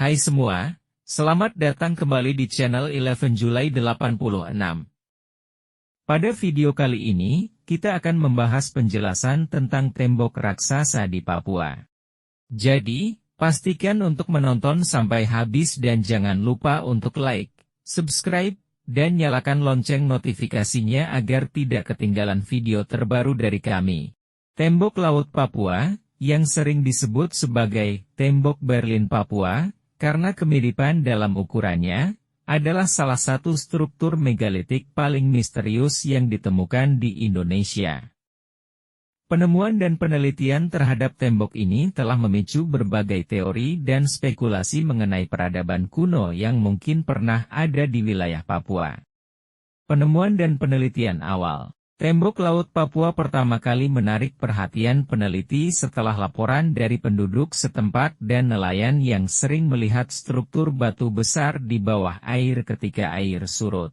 Hai semua, selamat datang kembali di channel 11 Julai 86. Pada video kali ini, kita akan membahas penjelasan tentang tembok raksasa di Papua. Jadi, pastikan untuk menonton sampai habis dan jangan lupa untuk like, subscribe, dan nyalakan lonceng notifikasinya agar tidak ketinggalan video terbaru dari kami. Tembok Laut Papua, yang sering disebut sebagai Tembok Berlin Papua, karena kemiripan dalam ukurannya, adalah salah satu struktur megalitik paling misterius yang ditemukan di Indonesia. Penemuan dan penelitian terhadap tembok ini telah memicu berbagai teori dan spekulasi mengenai peradaban kuno yang mungkin pernah ada di wilayah Papua. Penemuan dan penelitian awal. Tembok Laut Papua pertama kali menarik perhatian peneliti setelah laporan dari penduduk setempat dan nelayan yang sering melihat struktur batu besar di bawah air ketika air surut.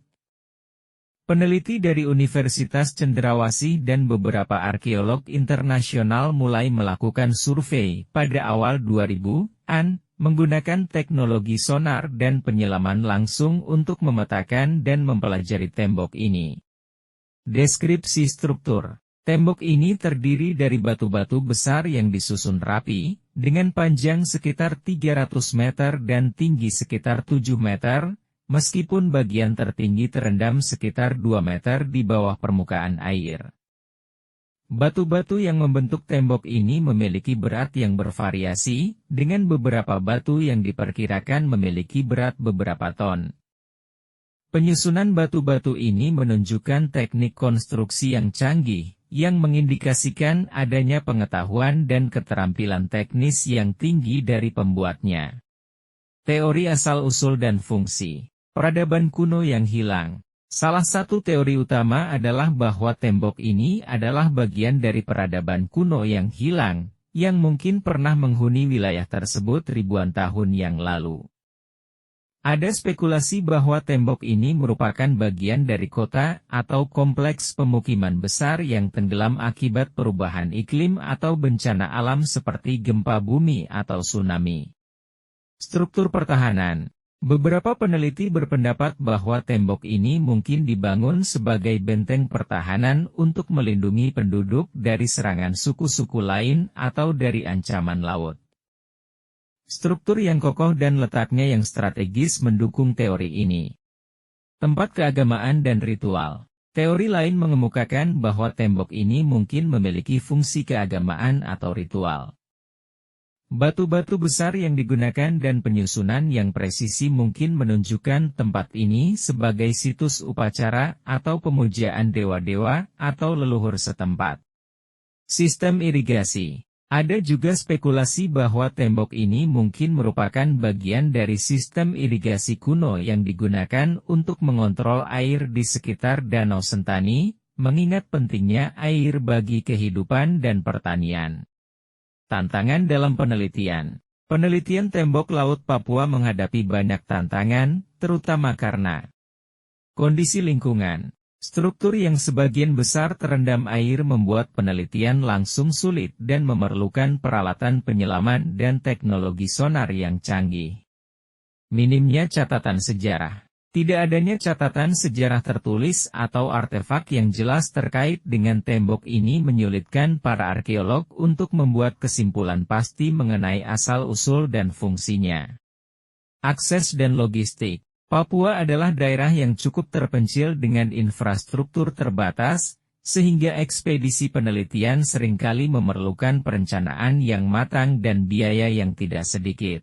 Peneliti dari Universitas Cenderawasih dan beberapa arkeolog internasional mulai melakukan survei pada awal 2000-an, menggunakan teknologi sonar dan penyelaman langsung untuk memetakan dan mempelajari tembok ini. Deskripsi struktur. Tembok ini terdiri dari batu-batu besar yang disusun rapi, dengan panjang sekitar 300 meter dan tinggi sekitar 7 meter, meskipun bagian tertinggi terendam sekitar 2 meter di bawah permukaan air. Batu-batu yang membentuk tembok ini memiliki berat yang bervariasi, dengan beberapa batu yang diperkirakan memiliki berat beberapa ton. Penyusunan batu-batu ini menunjukkan teknik konstruksi yang canggih, yang mengindikasikan adanya pengetahuan dan keterampilan teknis yang tinggi dari pembuatnya. Teori asal-usul dan fungsi. Peradaban kuno yang hilang. Salah satu teori utama adalah bahwa tembok ini adalah bagian dari peradaban kuno yang hilang, yang mungkin pernah menghuni wilayah tersebut ribuan tahun yang lalu. Ada spekulasi bahwa tembok ini merupakan bagian dari kota atau kompleks pemukiman besar yang tenggelam akibat perubahan iklim atau bencana alam seperti gempa bumi atau tsunami. Struktur pertahanan. Beberapa peneliti berpendapat bahwa tembok ini mungkin dibangun sebagai benteng pertahanan untuk melindungi penduduk dari serangan suku-suku lain atau dari ancaman laut. Struktur yang kokoh dan letaknya yang strategis mendukung teori ini. Tempat keagamaan dan ritual. Teori lain mengemukakan bahwa tembok ini mungkin memiliki fungsi keagamaan atau ritual. Batu-batu besar yang digunakan dan penyusunan yang presisi mungkin menunjukkan tempat ini sebagai situs upacara atau pemujaan dewa-dewa atau leluhur setempat. Sistem irigasi. Ada juga spekulasi bahwa tembok ini mungkin merupakan bagian dari sistem irigasi kuno yang digunakan untuk mengontrol air di sekitar Danau Sentani, mengingat pentingnya air bagi kehidupan dan pertanian. Tantangan dalam penelitian. Penelitian tembok Laut Papua menghadapi banyak tantangan, terutama karena kondisi lingkungan. Struktur yang sebagian besar terendam air membuat penelitian langsung sulit dan memerlukan peralatan penyelaman dan teknologi sonar yang canggih. Minimnya catatan sejarah. Tidak adanya catatan sejarah tertulis atau artefak yang jelas terkait dengan tembok ini menyulitkan para arkeolog untuk membuat kesimpulan pasti mengenai asal-usul dan fungsinya. Akses dan logistik. Papua adalah daerah yang cukup terpencil dengan infrastruktur terbatas, sehingga ekspedisi penelitian seringkali memerlukan perencanaan yang matang dan biaya yang tidak sedikit.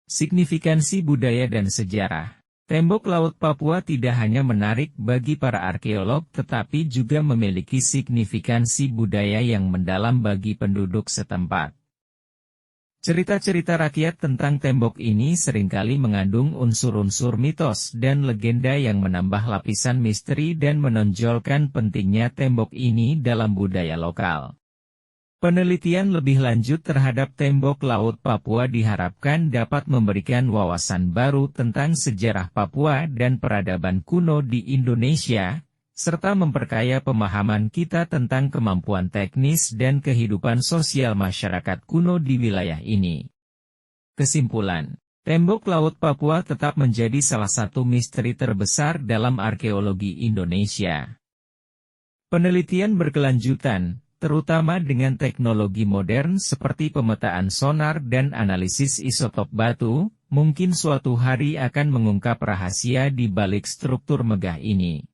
Signifikansi budaya dan sejarah. Tembok Laut Papua tidak hanya menarik bagi para arkeolog tetapi juga memiliki signifikansi budaya yang mendalam bagi penduduk setempat. Cerita-cerita rakyat tentang tembok ini seringkali mengandung unsur-unsur mitos dan legenda yang menambah lapisan misteri dan menonjolkan pentingnya tembok ini dalam budaya lokal. Penelitian lebih lanjut terhadap tembok Laut Papua diharapkan dapat memberikan wawasan baru tentang sejarah Papua dan peradaban kuno di Indonesia, serta memperkaya pemahaman kita tentang kemampuan teknis dan kehidupan sosial masyarakat kuno di wilayah ini. Kesimpulan, Tembok Laut Papua tetap menjadi salah satu misteri terbesar dalam arkeologi Indonesia. Penelitian berkelanjutan, terutama dengan teknologi modern seperti pemetaan sonar dan analisis isotop batu, mungkin suatu hari akan mengungkap rahasia di balik struktur megah ini.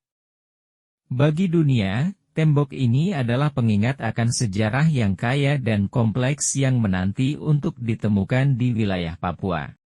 Bagi dunia, tembok ini adalah pengingat akan sejarah yang kaya dan kompleks yang menanti untuk ditemukan di wilayah Papua.